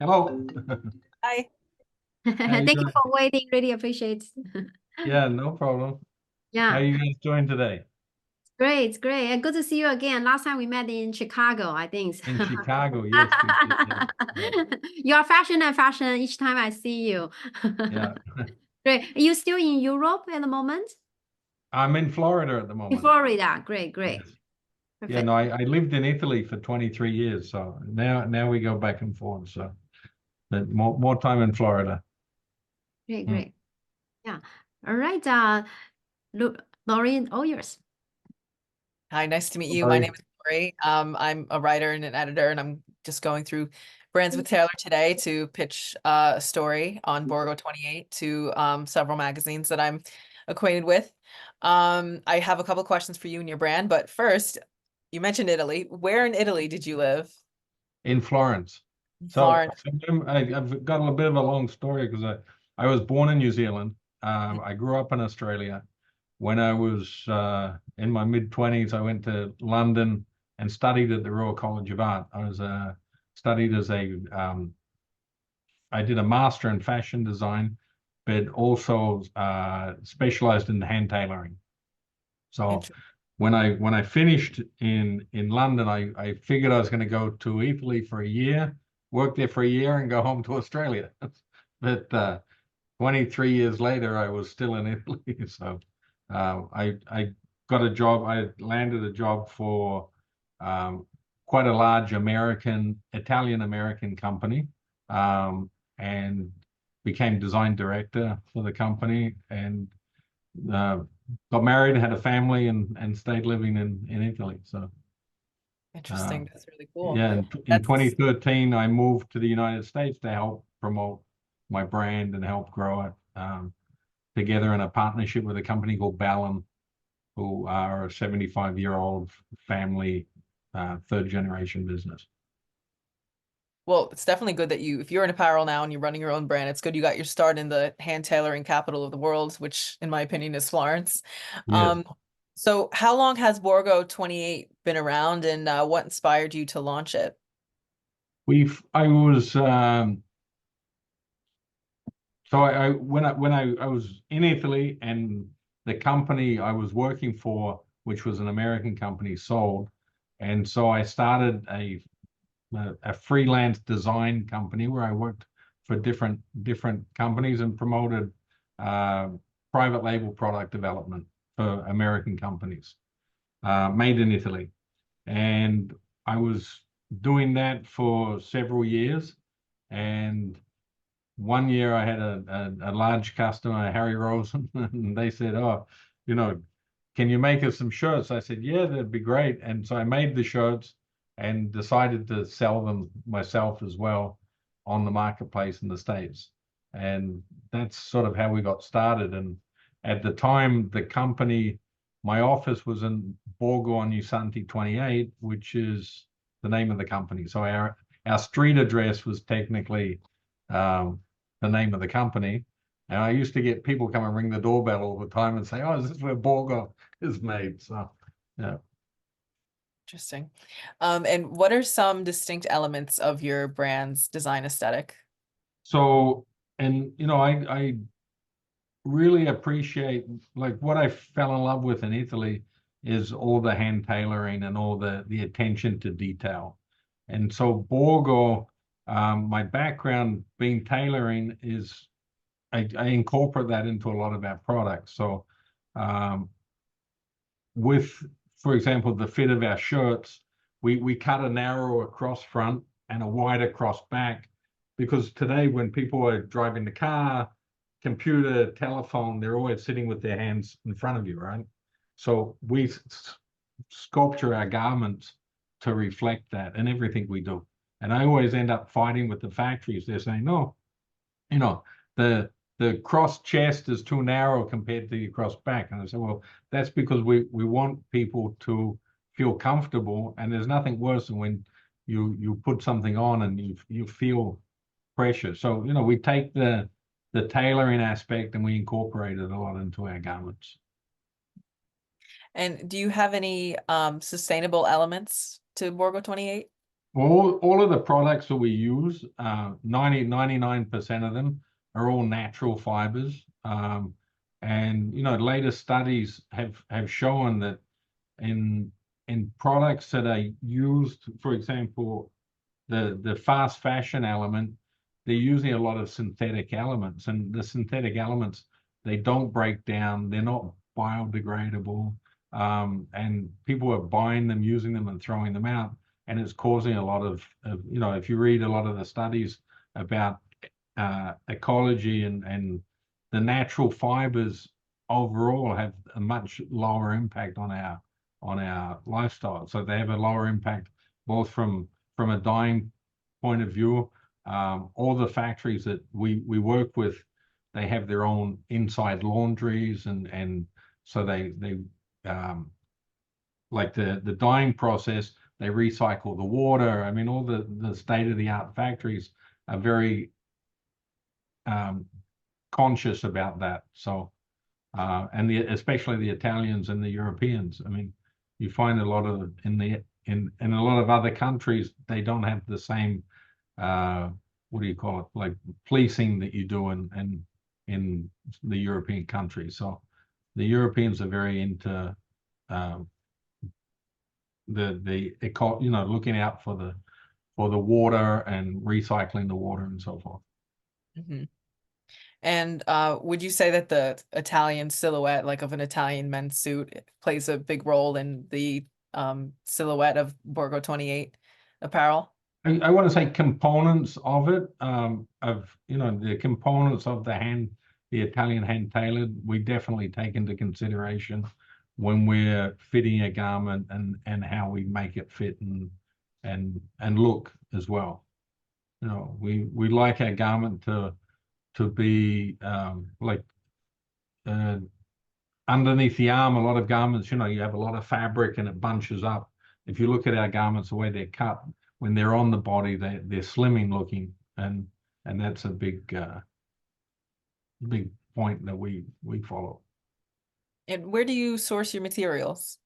Hello. Hi. How you Thank you doing? for waiting. Really appreciate. Yeah, no problem. How Yeah, you guys doing today? great, great. And good to see you again. Last time we met in Chicago, I think. In Chicago, yes, we did. Yeah, yeah, You are fashion and fashion each time I see you. yeah. Great. Are you still in Europe at the moment? I'm in Florida at the In moment. Florida. Great, great. Yes. Yeah, no, Perfect. I lived in Italy for 23 years, so now we go back and forth. So, but more time in Florida. Great, Mm. great. Yeah. All right. Laurie, all yours. Hi, nice to meet you. My name Sorry. is Laurie. I'm a writer and an editor, and I'm just going through Brands with Taylor today to pitch a story on Borgo 28 to several magazines that I'm acquainted with. I have a couple questions for you and your brand, but first, you mentioned Italy. Where in Italy did you live? In Florence. In So Florence. I've got a bit of a long story because I was born in New Zealand. I grew up in Australia. When I was in my mid-20s, I went to London and studied at the Royal College of Art. I was studied as I did a master in fashion design, but also specialized in hand tailoring. So Interesting. when I finished in London, I figured I was going to go to Italy for a year, work there for a year, and go home to Australia. But 23 years later, I was still in Italy. So I got a job. I landed a job for um, quite a large Italian American company, um, and became design director for the company, and uh, got married, had a family, and stayed living in Italy. So uh, Interesting. That's really cool. yeah, in That's 2013, I moved to the United States to help promote my brand and help grow it. Together in a partnership with a company called Ballon, who are a 75-year-old family, third generation business. Well, it's definitely good that if you're in apparel now and you're running your own brand, it's good you got your start in the hand tailoring capital of the world, which in my opinion is Florence. Yes, Um, so how long has Borgo 28 been around, and what inspired you to launch it? I was so I was in Italy, and the company I was working for, which was an American company, sold, and so I started a freelance design company where I worked for different companies and promoted uh, private label product development for American companies, made in Italy. And I was doing that for several years. And one year I had a large customer, Harry Rosen, and they said, "Oh, you know, can you make us some shirts?" I said, "Yeah, that'd be great." And so I made the shirts and decided to sell them myself as well on the marketplace in the States. And that's sort of how we got started. And at the time, my office was in Borgo on Usanti 28, which is the name of the company. So our street address was technically um, the name of the company. And I used to get people come and ring the doorbell all the time and say, "Oh, is this where Borgo is made?" So, yeah. Interesting. And what are some distinct elements of your brand's design aesthetic? So, and I really appreciate, like, what I fell in love with in Italy is all the hand tailoring and all the attention to detail. And so Borgo, my background being tailoring is I incorporate that into a lot of our products. So um, with, for example, the fit of our shirts, we cut a narrower cross front and a wider cross back, because today when people are driving the car, computer, telephone, they're always sitting with their hands in front of you, right? So we sculpture our garments to reflect that in everything we do. And I always end up fighting with the factories. They're saying, "No, you know, the cross chest is too narrow compared to the cross back." And I said, "Well, that's because we want people to feel comfortable, and there's nothing worse than when you put something on and you feel pressure." So, we take the tailoring aspect and we incorporate it a lot into our garments. And do you have any sustainable elements to Borgo 28? All of the products that we use, 99% of them are all natural fibers. And latest studies have shown that in products that are used, for example, the fast fashion element, they're using a lot of synthetic elements, and the synthetic elements, they don't break down, they're not biodegradable, and people are buying them, using them, and throwing them out, and it's causing a lot of if you read a lot of the studies about ecology and the natural fibers overall have a much lower impact on our lifestyle. So they have a lower impact both from a dyeing point of view. All the factories that we work with, they have their own inside laundries, and so they like the dyeing process, they recycle the water. I mean, all the state-of-the-art factories are very conscious about that. So and especially the Italians and the Europeans. I mean, you find a lot of in a lot of other countries, they don't have the same what do you call it, like policing that you do in the European countries. So the Europeans are very into looking out for the water and recycling the water and so forth. Mm-hmm. And would you say that the Italian silhouette, like of an Italian men's suit, plays a big role in the silhouette of Borgo 28 apparel? I want to say components of it, the components of the Italian hand tailored, we definitely take into consideration when we're fitting a garment and how we make it fit and look as well. We like our garment to be like underneath the arm. A lot of garments, you have a lot of fabric and it bunches up. If you look at our garments, the way they're cut, when they're on the body, they're slimming looking, and that's a big point that we follow. And where do you source your materials?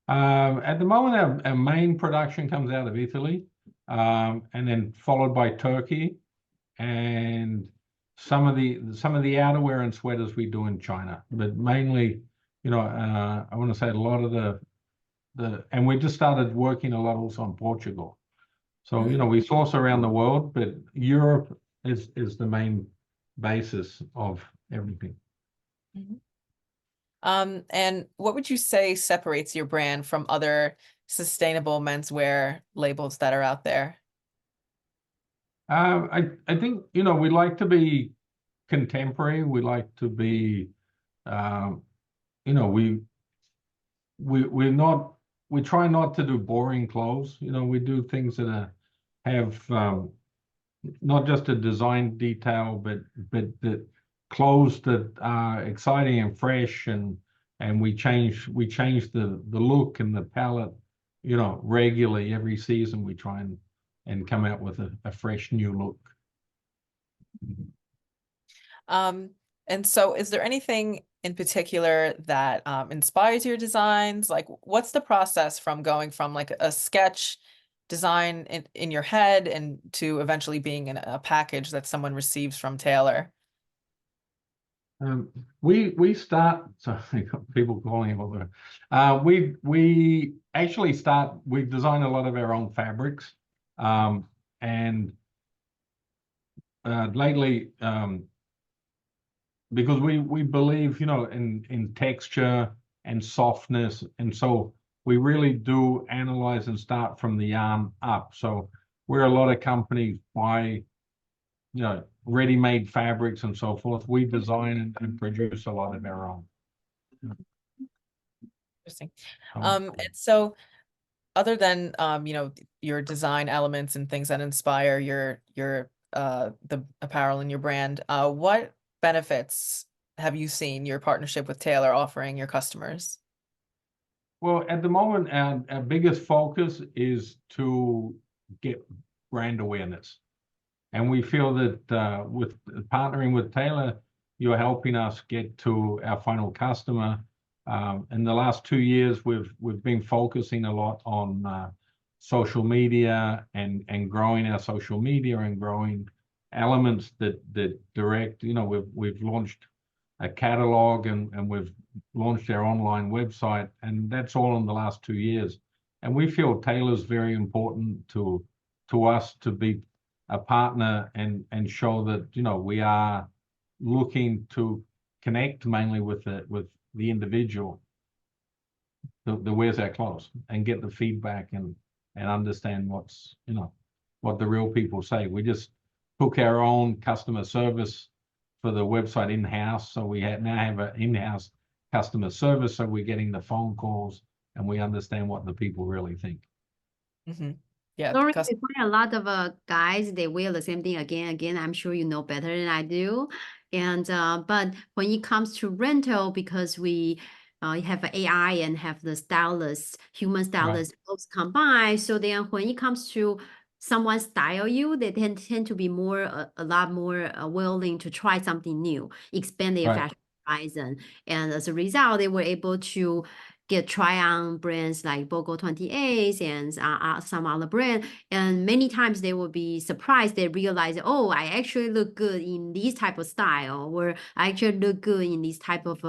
At the moment, our main production comes out of Italy, and then followed by Turkey, and some of the outerwear and sweaters we do in China, but mainly, I want to say a lot of and we just started working a lot also in Portugal. So, we source around the world, but Europe is the main basis of everything. Mm-hmm. And what would you say separates your brand from other sustainable menswear labels that are out there? I think, we like to be contemporary. We like to be, we try not to do boring clothes. We do things that have not just a design detail, but the clothes that are exciting and fresh, and we change the look and the palette, regularly. Every season we try and come out with a fresh new look. And so is there anything in particular that inspires your designs? Like, what's the process from going from like a sketch design in your head and to eventually being in a package that someone receives from Taelor? We start, so people calling all the we actually start, we design a lot of our own fabrics, and lately, because we believe, in texture and softness, and so we really do analyze and start from the yarn up. So where a lot of companies buy, ready-made fabrics and so forth, we design and produce a lot of our own. Interesting. And so other than your design elements and things that inspire the apparel in your brand, what benefits have you seen your partnership with Taelor offering your customers? Well, at the moment, our biggest focus is to get brand awareness. And we feel that with partnering with Taelor, you're helping us get to our final customer. In the last 2 years, we've been focusing a lot on social media and growing our social media and growing elements that direct. We've launched a catalog and we've launched our online website, and that's all in the last 2 years. And we feel Taelor's very important to us to be a partner and show that we are looking to connect mainly with the individual that wears our clothes and get the feedback and understand what the real people say. We just took our own customer service for the website in-house, so we now have an in-house customer service, so we're getting the phone calls and we understand what the people really think. Mm-hmm. Yeah, Laurie, quite a lot of guys, they wear the same thing again and again. I'm sure you know better than I do. And but when it comes to rental, because we have AI and have the stylist, human stylist both combined. So then when it comes to someone style you, they tend to be more a lot more willing to try something new, expand their fashion horizon. And as a result, they were able to get try on brands like Borgo 28 and some other brand. And many times they will be surprised. They realize, oh, I actually look good in this type of style, or I actually look good in this type of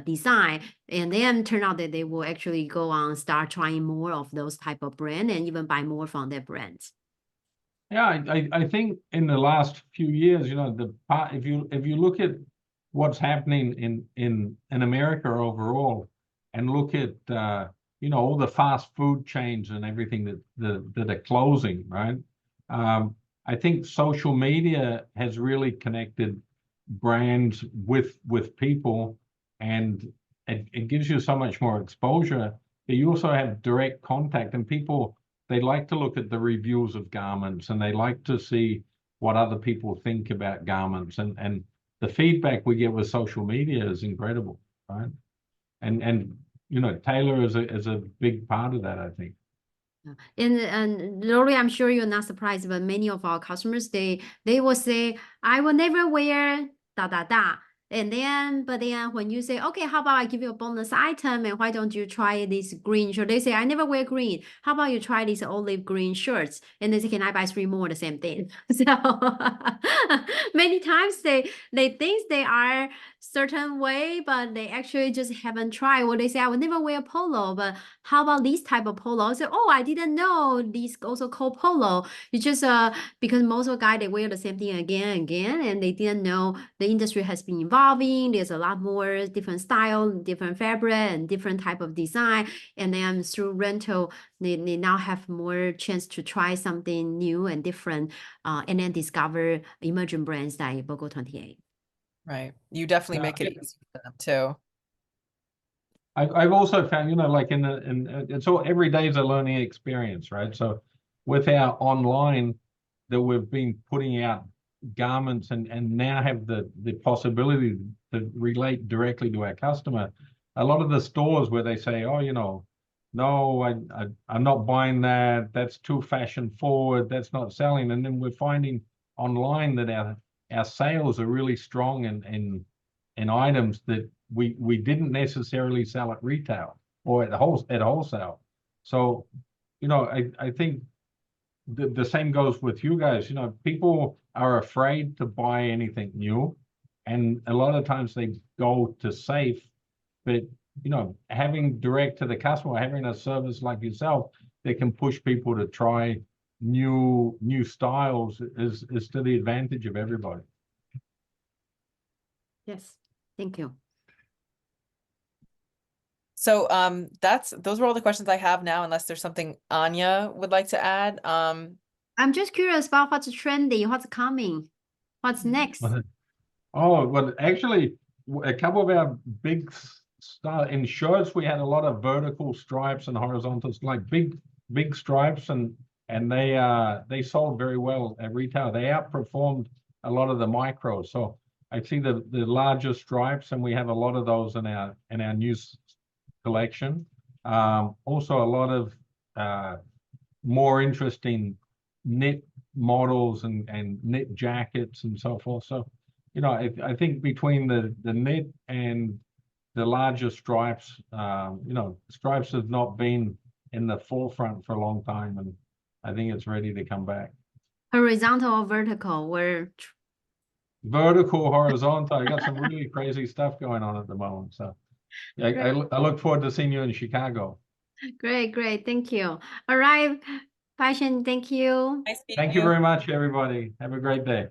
design. And then turn out that they will actually go on start trying more of those type of brand and even buy more from their brands. Yeah, I think in the last few years, if you look at what's happening in America overall, and look at all the fast food chains and everything that are closing, right? I think social media has really connected brands with people, and it gives you so much more exposure. But you also have direct contact, and people, they like to look at the reviews of garments, and they like to see what other people think about garments, and the feedback we get with social media is incredible, right? And Taelor is a big part of that, I think. And Laurie, I'm sure you're not surprised, but many of our customers, they will say, I will never wear da da da. But then when you say, okay, how about I give you a bonus item, and why don't you try this green shirt? They say, I never wear green. How about you try these olive green shirts? And they say, can I buy 3 more? The same thing. So many times they think they are certain way, but they actually just haven't tried. Or they say, I will never wear polo, but how about this type of polo? I say, oh, I didn't know these also called polo. It's just because most of the guys, they wear the same thing again and again, and they didn't know the industry has been evolving. There's a lot more different style, different fabric, and different type of design. And then through rental, they now have more chance to try something new and different, and then discover emerging brands like Borgo 28. Right. You definitely make it easy for them too. I've also found, like it's all every day is a learning experience, right? So with our online that we've been putting out garments and now have the possibility to relate directly to our customer. A lot of the stores where they say, oh, no, I'm not buying that. That's too fashion forward. That's not selling. And then we're finding online that our sales are really strong in items that we didn't necessarily sell at retail or at wholesale. So, I think the same goes with you guys. People are afraid to buy anything new, and a lot of times they go to safe. But having direct to the customer, having a service like yourself that can push people to try new styles is to the advantage of everybody. Yes, thank you. So those were all the questions I have now, unless there's something Anya would like to add. I'm just curious about what's trending, what's coming, what's next. Oh, well, actually, a couple of our big style in shirts, we had a lot of vertical stripes and horizontals, like big stripes, and they sold very well at retail. They outperformed a lot of the micros. So I see the larger stripes, and we have a lot of those in our new collection. Also a lot of more interesting knit models and knit jackets and so forth. So, I think between the knit and the larger stripes, stripes have not been in the forefront for a long time, and I think it's ready to come back. Horizontal or vertical? Where Vertical, horizontal. I got some really crazy stuff going on at the moment. So I look forward to seeing you in Chicago. great, great. Thank you. All right, Passion, thank you. Nice meeting Thank you very much, everybody. Have a great day.